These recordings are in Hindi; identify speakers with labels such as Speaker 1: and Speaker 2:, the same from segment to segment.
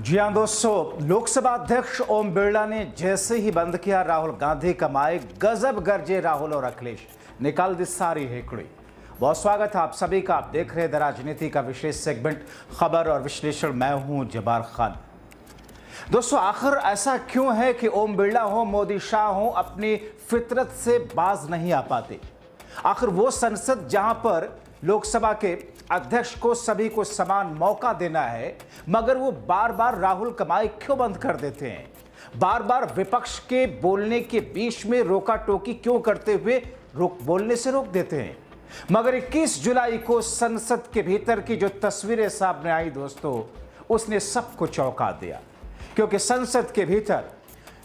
Speaker 1: जी हाँ दोस्तों, लोकसभा अध्यक्ष ओम बिरला ने जैसे ही बंद किया राहुल गांधी का माइक, गजब गरजे राहुल और अखिलेश, निकाल दी सारी हेकड़ी। बहुत स्वागत है आप सभी का। आप देख रहे हैं द राजनीति का विशेष सेगमेंट खबर और विश्लेषण। मैं हूं जब्बार खान। दोस्तों, आखिर ऐसा क्यों है कि ओम बिरला हो, मोदी शाह हो, अपनी फितरत से बाज नहीं आ पाते? आखिर वो संसद जहां पर लोकसभा के अध्यक्ष को सभी को समान मौका देना है, मगर वो बार बार राहुल का माइक क्यों बंद कर देते हैं? बार बार विपक्ष के बोलने के बीच में रोका टोकी क्यों करते हुए बोलने से रोक देते हैं? मगर 21 जुलाई को संसद के भीतर की जो तस्वीरें सामने आई दोस्तों, उसने सबको चौंका दिया। क्योंकि संसद के भीतर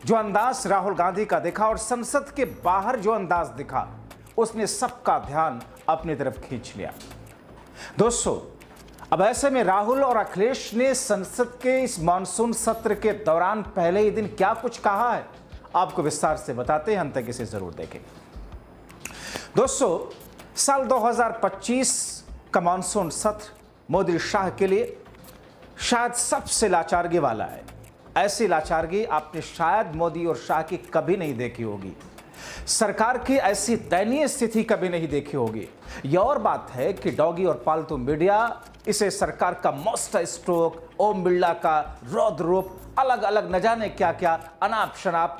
Speaker 1: जो अंदाज राहुल गांधी का दिखा और संसद के बाहर जो अंदाज दिखा, उसने सबका ध्यान अपनी तरफ खींच लिया। दोस्तों, अब ऐसे में राहुल और अखिलेश ने संसद के इस मानसून सत्र के दौरान पहले ही दिन क्या कुछ कहा है, आपको विस्तार से बताते हैं, अंत तक इसे जरूर देखें। दोस्तों, साल 2025 का मानसून सत्र मोदी शाह के लिए शायद सबसे लाचारगी वाला है। ऐसी लाचारगी आपने शायद मोदी और शाह की कभी नहीं देखी होगी। सरकार की ऐसी दयनीय स्थिति कभी नहीं देखी होगी। यह और बात है कि डॉगी और पालतू मीडिया इसे सरकार का मास्टर स्ट्रोक, ओम बिरला का रौद्र रूप, अलग अलग न जाने क्या क्या अनाप शनाप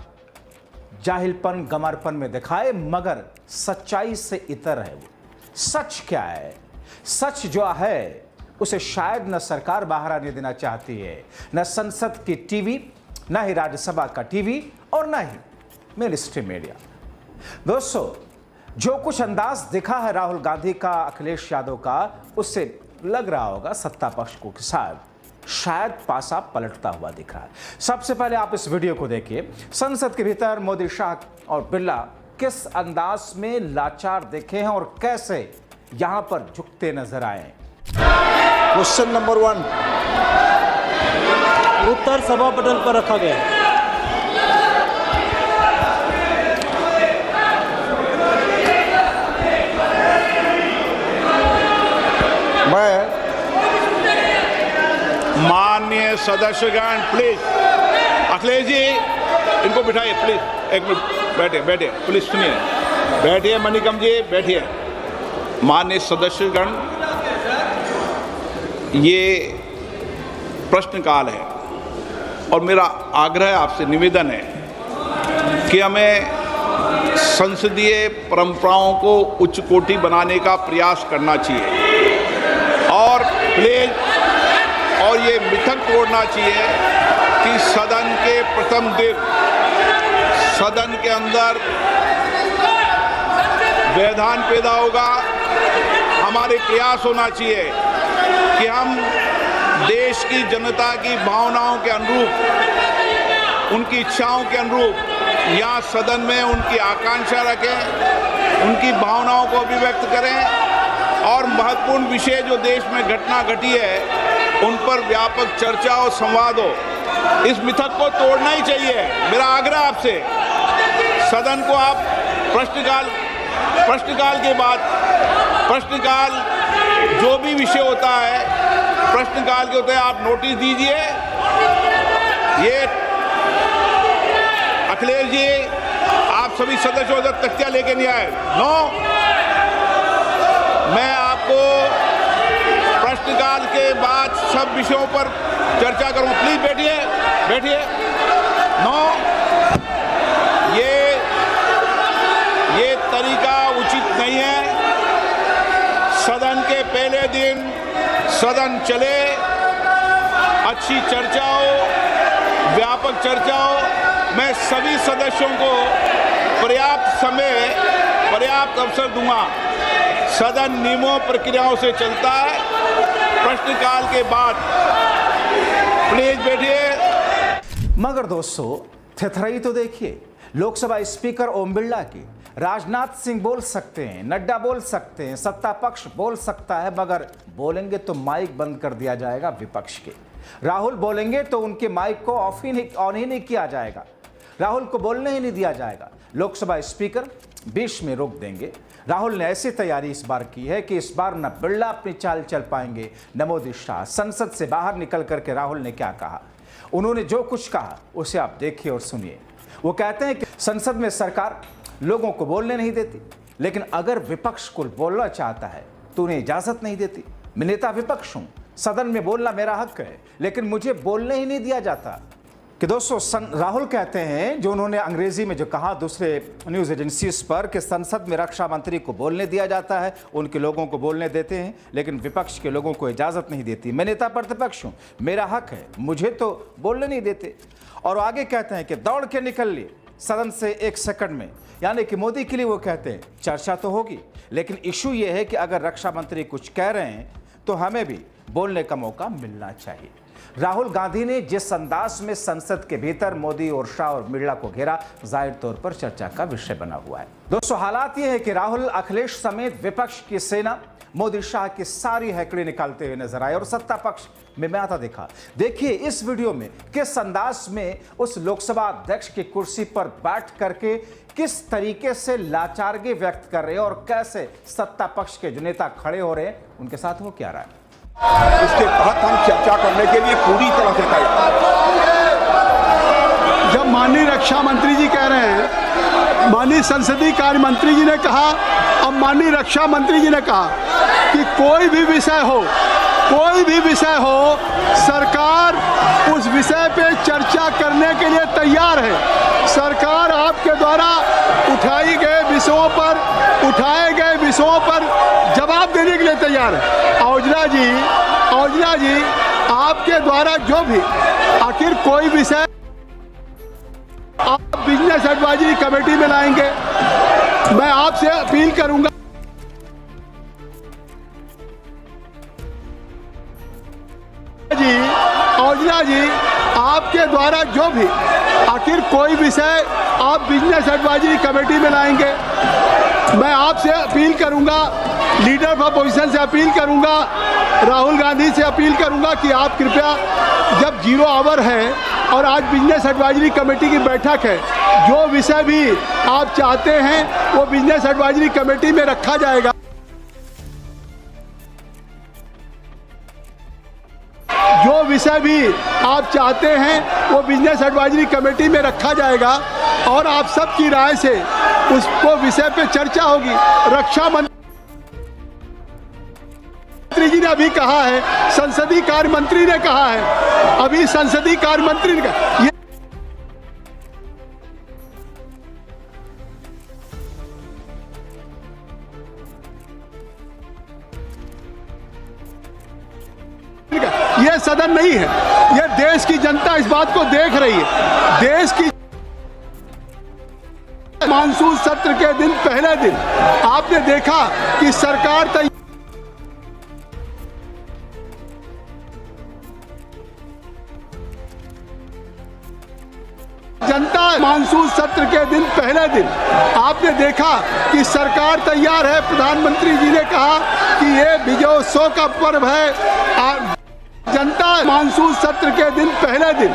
Speaker 1: जाहिलपन गमारपन में दिखाए, मगर सच्चाई से इतर है। वो सच क्या है? सच जो है उसे शायद न सरकार बाहर आने देना चाहती है, न संसद की टीवी, न ही राज्यसभा का टीवी और न ही मेन स्ट्रीम मीडिया। दोस्तों, जो कुछ अंदाज दिखा है राहुल गांधी का, अखिलेश यादव का, उससे लग रहा होगा सत्ता पक्ष को शायद पासा पलटता हुआ दिख रहा है। सबसे पहले आप इस वीडियो को देखिए। संसद के भीतर मोदी, शाह और बिरला किस अंदाज में लाचार दिखे हैं और कैसे यहां पर झुकते नजर आए।
Speaker 2: क्वेश्चन नंबर 1,
Speaker 3: उत्तर सभा पटल पर रखा गया।
Speaker 2: मैं माननीय सदस्यगण, प्लीज अखिलेश जी इनको बिठाइए, प्लीज एक मिनट बैठिए, प्लीज सुनिए, बैठिए, मणिकम जी बैठिए। माननीय सदस्यगण, ये प्रश्नकाल है और मेरा आग्रह आपसे निवेदन है कि हमें संसदीय परंपराओं को उच्च कोटि बनाने का प्रयास करना चाहिए और प्लीज और ये मिथक तोड़ना चाहिए कि सदन के प्रथम दिन सदन के अंदर व्यवधान पैदा होगा। हमारे प्रयास होना चाहिए कि हम देश की जनता की भावनाओं के अनुरूप, उनकी इच्छाओं के अनुरूप यहाँ सदन में उनकी आकांक्षा रखें, उनकी भावनाओं को अभिव्यक्त करें और महत्वपूर्ण विषय जो देश में घटना घटी है उन पर व्यापक चर्चा और संवाद हो। इस मिथक को तोड़ना ही चाहिए। मेरा आग्रह आपसे, सदन को आप प्रश्नकाल के बाद प्रश्नकाल जो भी विषय होता है प्रश्नकाल के होते हैं, आप नोटिस दीजिए। ये अखिलेश जी, आप सभी सदस्यों से तख्तियां लेके नहीं आए। नो, मैं आपको प्रश्नकाल के बाद सब विषयों पर चर्चा करूं। प्लीज बैठिए। नो, ये तरीका उचित नहीं है। सदन के पहले दिन सदन चले, अच्छी चर्चा हो, व्यापक चर्चा हो। मैं सभी सदस्यों को पर्याप्त समय, पर्याप्त अवसर दूंगा। सदन नियमों प्रक्रियाओं से चलता है। प्रश्नकाल के बाद प्लीज बैठिए।
Speaker 1: मगर दोस्तों, थेथराई तो देखिए। लोकसभा स्पीकर ओम बिरला की, राजनाथ सिंह बोल सकते हैं, नड्डा बोल सकते हैं, सत्ता पक्ष बोल सकता है, मगर बोलेंगे तो माइक बंद कर दिया जाएगा विपक्ष के। राहुल बोलेंगे तो उनके माइक को ऑन ही नहीं किया जाएगा, राहुल को बोलने ही नहीं दिया जाएगा। लोकसभा स्पीकर बीच में रोक देंगे। राहुल ने ऐसी तैयारी इस बार की है कि इस बार न बिरला अपनी चाल चल पाएंगे, न मोदी शाह। संसद से बाहर निकल करके राहुल ने क्या कहा, उन्होंने जो कुछ कहा उसे आप देखिए और सुनिए। वो कहते हैं कि संसद में सरकार लोगों को बोलने नहीं देती, लेकिन अगर विपक्ष को बोलना चाहता है तो उन्हें इजाजत नहीं देती। मैं नेता विपक्ष हूं, सदन में बोलना मेरा हक है, लेकिन मुझे बोलने ही नहीं दिया जाता। कि दोस्तों राहुल कहते हैं, जो उन्होंने अंग्रेजी में जो कहा दूसरे न्यूज एजेंसीज पर, कि संसद में रक्षा मंत्री को बोलने दिया जाता है, उनके लोगों को बोलने देते हैं, लेकिन विपक्ष के लोगों को इजाजत नहीं देती। मैं नेता प्रतिपक्ष हूं, मेरा हक है, मुझे तो बोलने नहीं देते। और आगे कहते हैं कि दौड़ के निकल लिए सदन से 1 सेकंड में, यानी कि मोदी के लिए वो कहते हैं चर्चा तो होगी, लेकिन इशू ये है कि अगर रक्षा मंत्री कुछ कह रहे हैं तो हमें भी बोलने का मौका मिलना चाहिए। राहुल गांधी ने जिस अंदाज में संसद के भीतर मोदी और शाह और बिरला को घेरा, जाहिर तौर पर चर्चा का विषय बना हुआ है। दोस्तों हालात ये है कि राहुल, अखिलेश समेत विपक्ष की सेना मोदी शाह की सारी हैकड़ी निकालते हुए नजर आए और सत्ता पक्ष में मैं आता देखा। देखिए इस वीडियो में किस अंदाज में उस लोकसभा अध्यक्ष की कुर्सी पर बैठ करके किस तरीके से लाचारगी व्यक्त कर रहे हैं और कैसे सत्ता पक्ष के जो नेता खड़े हो रहे हैं, उनके साथ वो क्या रहा है।
Speaker 4: इसके तहत हम चर्चा करने के लिए पूरी तरह से तैयार।
Speaker 5: जब माननीय रक्षा मंत्री जी कह रहे हैं, माननीय संसदीय कार्य मंत्री जी ने कहा, अब माननीय रक्षा मंत्री जी ने कहा कि कोई भी विषय हो, सरकार उस विषय पे चर्चा करने के लिए तैयार है। सरकार आपके द्वारा उठाए गए विषयों पर जवाब देने के लिए तैयार है। औजला जी आपके द्वारा जो भी आखिर कोई विषय आप बिजनेस एडवाइजरी कमेटी में लाएंगे, मैं आपसे अपील करूंगा औजला जी आपके द्वारा जो भी आखिर कोई विषय आप बिजनेस एडवाइजरी कमेटी में लाएंगे, मैं आपसे अपील करूंगा, लीडर ऑफ अपोजिशन से अपील करूंगा, राहुल गांधी से अपील करूंगा कि आप कृपया, जब 0 आवर है और आज बिजनेस एडवाइजरी कमेटी की बैठक है, जो विषय भी आप चाहते हैं वो बिजनेस एडवाइजरी कमेटी में रखा जाएगा। जो विषय भी आप चाहते हैं वो बिजनेस एडवाइजरी कमेटी में रखा जाएगा और आप सबकी राय से उसको विषय पे चर्चा होगी। रक्षा मंत्री जी ने अभी कहा है, संसदीय कार्य मंत्री ने कहा है, अभी संसदीय कार्य मंत्री ने कहा, ये सदन नहीं है, ये देश की जनता इस बात को देख रही है। देश की मानसून सत्र के दिन, पहले दिन आपने देखा कि सरकार मानसून सत्र के दिन, पहले दिन आपने देखा कि सरकार तैयार है। प्रधानमंत्री जी ने कहा कि ये विजयोत्सव का पर्व है। जनता मानसून सत्र के दिन, पहले दिन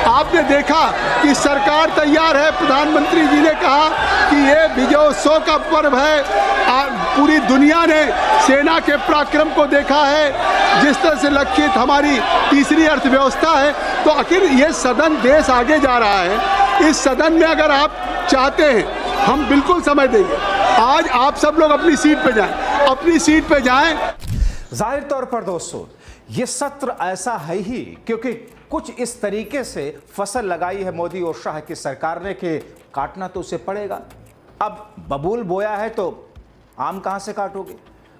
Speaker 5: आपने देखा कि सरकार तैयार है। प्रधानमंत्री जी ने कहा कि ये विजयोत्सव का पर्व है। पूरी दुनिया ने सेना के पराक्रम को देखा है, जिस तरह से लक्षित हमारी तीसरी अर्थव्यवस्था है। तो आखिर ये सदन, देश आगे जा रहा है। इस सदन में अगर आप चाहते हैं, हम बिल्कुल समय देंगे। आज आप सब लोग अपनी सीट पे जाएं,
Speaker 1: जाहिर तौर पर दोस्तों ये सत्र ऐसा है ही क्योंकि कुछ इस तरीके से फसल लगाई है मोदी और शाह की सरकार ने कि काटना तो उसे पड़ेगा। अब बबूल बोया है तो आम कहां से काटोगे?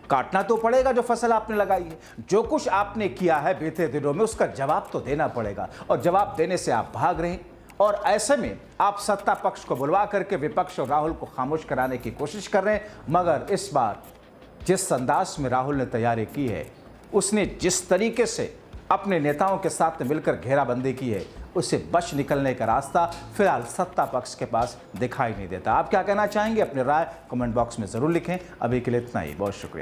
Speaker 1: काटना तो पड़ेगा जो फसल आपने लगाई है। जो कुछ आपने किया है बीते दिनों में उसका जवाब तो देना पड़ेगा, और जवाब देने से आप भाग रहे हैं। और ऐसे में आप सत्ता पक्ष को बुलवा करके विपक्ष और राहुल को खामोश कराने की कोशिश कर रहे हैं। मगर इस बार जिस अंदाज में राहुल ने तैयारी की है, उसने जिस तरीके से अपने नेताओं के साथ मिलकर घेराबंदी की है, उससे बच निकलने का रास्ता फिलहाल सत्ता पक्ष के पास दिखाई नहीं देता। आप क्या कहना चाहेंगे? अपनी राय कमेंट बॉक्स में जरूर लिखें। अभी के लिए इतना ही, बहुत शुक्रिया।